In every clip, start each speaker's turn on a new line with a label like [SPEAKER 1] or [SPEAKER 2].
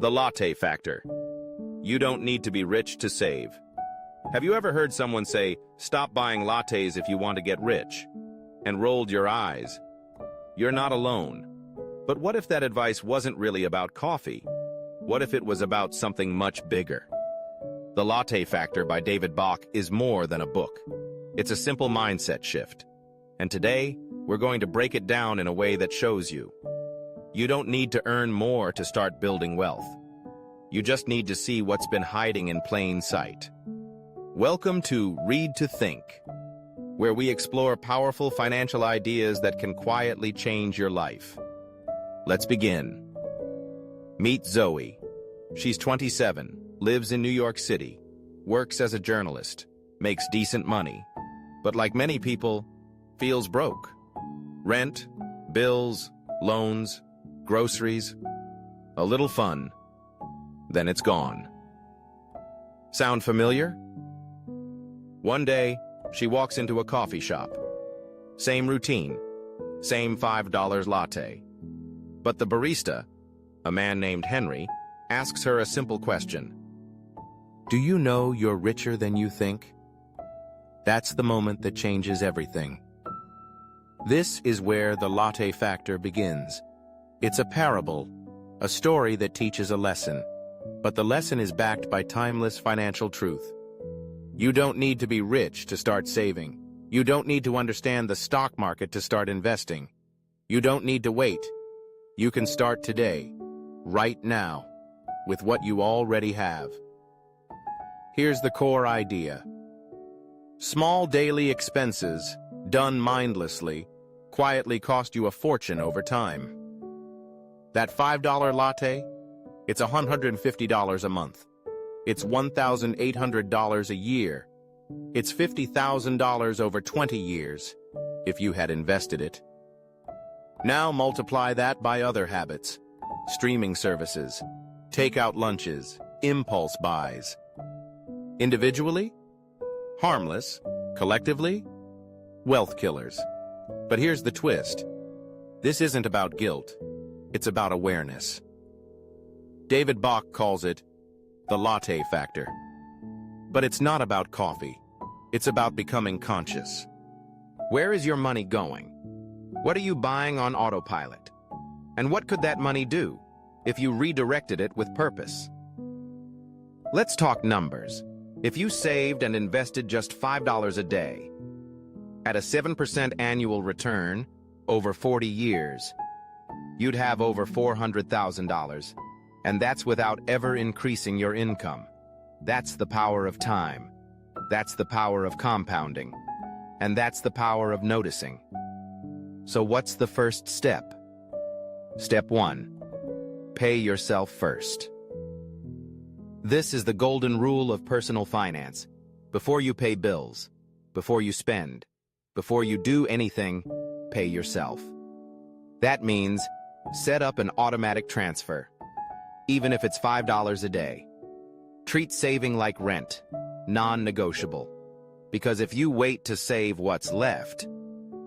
[SPEAKER 1] The Latte Factor. You don't need to be rich to save. Have you ever heard someone say, "Stop buying lattes if you want to get rich," and rolled your eyes? You're not alone. But what if that advice wasn't really about coffee? What if it was about something much bigger? The Latte Factor by David Bach is more than a book. It's a simple mindset shift. And today, we're going to break it down in a way that shows you. You don't need to earn more to start building wealth. You just need to see what's been hiding in plain sight. Welcome to Read to Think, where we explore powerful financial ideas that can quietly change your life. Let's begin. Meet Zoe. She's 27, lives in New York City, works as a journalist, makes decent money, but like many people, feels broke. Rent, bills, loans, groceries, a little fun, then it's gone. Sound familiar? One day, she walks into a coffee shop. Same routine, same $5 latte. But the barista, a man named Henry, asks her a simple question. Do you know you're richer than you think? That's the moment that changes everything. This is where the Latte Factor begins. It's a parable, a story that teaches a lesson, but the lesson is backed by timeless financial truth. You don't need to be rich to start saving. You don't need to understand the stock market to start investing. You don't need to wait. You can start today, right now, with what you already have. Here's the core idea. Small daily expenses, done mindlessly, quietly cost you a fortune over time. That $5 latte, it's $150 a month. It's $1,800 a year. It's $50,000 over 20 years, if you had invested it. Now multiply that by other habits, streaming services, takeout lunches, impulse buys. Individually, harmless. Collectively, wealth killers. But here's the twist. This isn't about guilt. It's about awareness. David Bach calls it the Latte Factor. But it's not about coffee. It's about becoming conscious. Where is your money going? What are you buying on autopilot? And what could that money do if you redirected it with purpose? Let's talk numbers. If you saved and invested just $5 a day, at a 7% annual return over 40 years, you'd have over $400,000, and that's without ever increasing your income. That's the power of time. That's the power of compounding. And that's the power of noticing. So what's the first step? Step 1. Pay yourself first. This is the golden rule of personal finance. Before you pay bills, before you spend, before you do anything, pay yourself. That means set up an automatic transfer, even if it's $5 a day. Treat saving like rent, non-negotiable. Because if you wait to save what's left,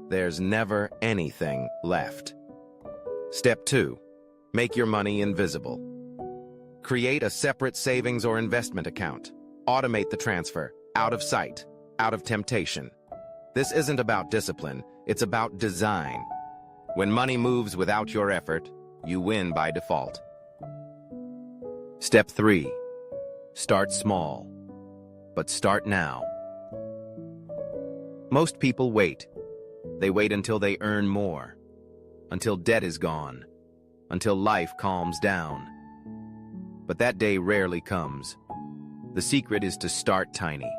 [SPEAKER 1] there's never anything left. Step 2. Make your money invisible. Create a separate savings or investment account. Automate the transfer, out of sight, out of temptation. This isn't about discipline, it's about design. When money moves without your effort, you win by default. Step 3. Start small, but start now. Most people wait. They wait until they earn more, until debt is gone, until life calms down. But that day rarely comes. The secret is to start tiny.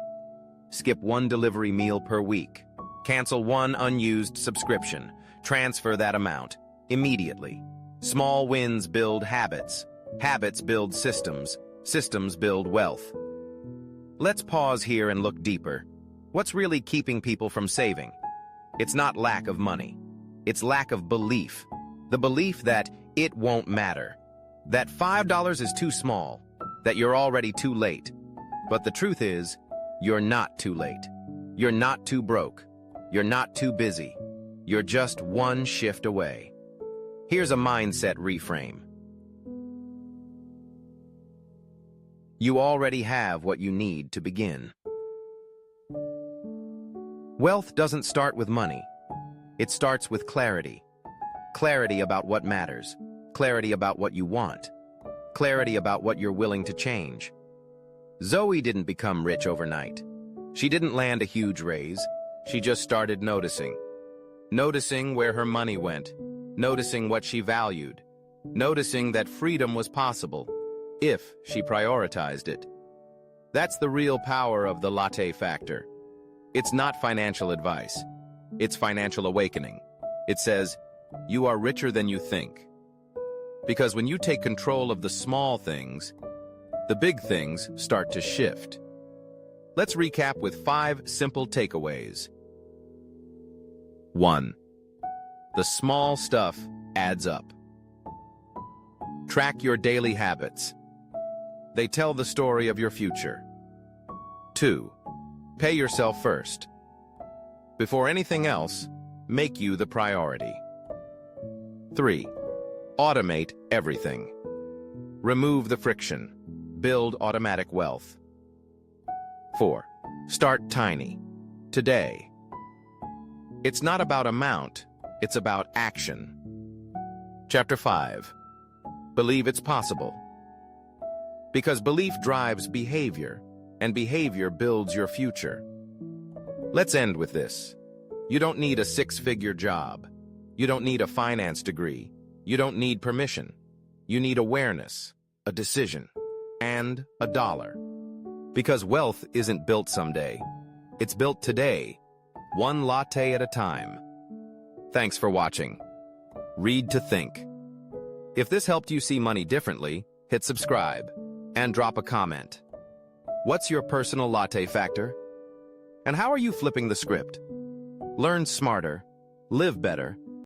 [SPEAKER 1] Skip one delivery meal per week. Cancel one unused subscription. Transfer that amount immediately. Small wins build habits. Habits build systems. Systems build wealth. Let's pause here and look deeper. What's really keeping people from saving? It's not lack of money. It's lack of belief. The belief that it won't matter. That $5 is too small. That you're already too late. But the truth is, you're not too late. You're not too broke. You're not too busy. You're just one shift away. Here's a mindset reframe. You already have what you need to begin. Wealth doesn't start with money. It starts with clarity. Clarity about what matters. Clarity about what you want. Clarity about what you're willing to change. Zoe didn't become rich overnight. She didn't land a huge raise. She just started noticing. Noticing where her money went. Noticing what she valued. Noticing that freedom was possible, if she prioritized it. That's the real power of the Latte Factor. It's not financial advice. It's financial awakening. It says, you are richer than you think. Because when you take control of the small things, the big things start to shift. Let's recap with 5 simple takeaways. 1. The small stuff adds up. Track your daily habits. They tell the story of your future. 2. Pay yourself first. Before anything else, make you the priority. 3. Automate everything. Remove the friction. Build automatic wealth. 4. Start tiny. Today. It's not about amount, it's about action. Chapter 5. Believe it's possible. Because belief drives behavior, and behavior builds your future. Let's end with this. You don't need a 6-figure job. You don't need a finance degree. You don't need permission. You need awareness, a decision, and a dollar. Because wealth isn't built someday. It's built today, one latte at a time. Thanks for watching. Read to think. If this helped you see money differently, hit subscribe and drop a comment. What's your personal latte factor? And how are you flipping the script? Learn smarter, live better,